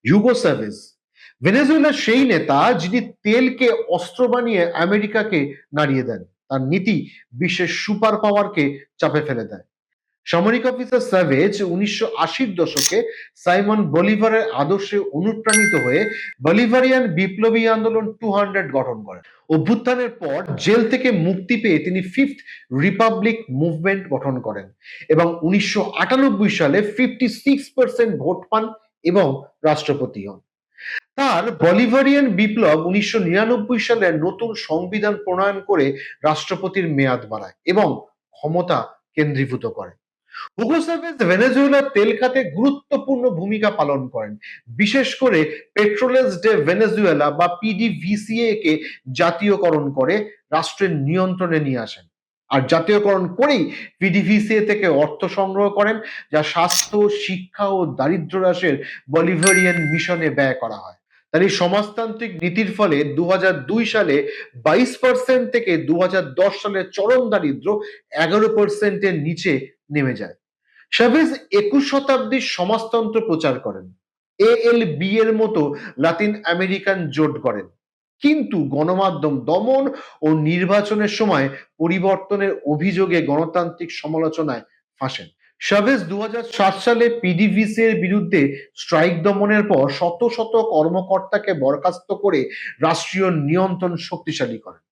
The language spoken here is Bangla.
হিউগো স্যাভেজ ভেনেজুয়েলার সেই নেতা যিনি তেলকে অস্ত্র বানিয়ে আমেরিকাকে নাড়িয়ে দেন। তার নীতি বিশ্বের সুপার পাওয়ারকে চাপে ফেলে দেয়। সামরিক অফিসার স্যাভেজ 1980-র দশকে সাইমন বলিভারের আদর্শে অনুপ্রাণিত হয়ে বলিভারিয়ান বিপ্লবী আন্দোলন 200 গঠন করেন। অভ্যুত্থানের পর জেল থেকে মুক্তি পেয়ে তিনি ফিফথ রিপাবলিক মুভমেন্ট গঠন করেন এবং 1998 সালে 56% ভোট পান এবং রাষ্ট্রপতি হন। তার বলিভারিয়ান বিপ্লব 1999 সালে নতুন সংবিধান প্রণয়ন করে রাষ্ট্রপতির মেয়াদ বাড়ায় এবং ক্ষমতা কেন্দ্রীভূত করে। হুগো চাভেজ ভেনেজুয়েলার তেল খাতে গুরুত্বপূর্ণ ভূমিকা পালন করেন, বিশেষ করে পেট্রোলেস ডে ভেনেজুয়েলা বা পিডিভিসিএ কে জাতীয়করণ করে রাষ্ট্রের নিয়ন্ত্রণে নিয়ে আসেন। আর জাতীয়করণ করেই পিডিভিসিএ থেকে অর্থ সংগ্রহ করেন, যা স্বাস্থ্য, শিক্ষা ও দারিদ্র্য হ্রাসের বলিভারিয়ান মিশনে ব্যয় করা হয়। তার এই সমাজতান্ত্রিক নীতির ফলে 2002 সালে 22% থেকে 2010 সালে চরম দারিদ্র্য 11%-এর নিচে নেমে যায়। চাভেজ 21 শতাব্দীর সমাজতন্ত্র প্রচার করেন, এএলবি এর মতো লাতিন আমেরিকান জোট গড়েন, কিন্তু গণমাধ্যম দমন ও নির্বাচনের সময় পরিবর্তনের অভিযোগে গণতান্ত্রিক সমালোচনায় ফাঁসেন। চাভেজ 2007 সালে পিডিভিসি এর বিরুদ্ধে স্ট্রাইক দমনের পর শত শত কর্মকর্তাকে বরখাস্ত করে রাষ্ট্রীয় নিয়ন্ত্রণ শক্তিশালী করেন।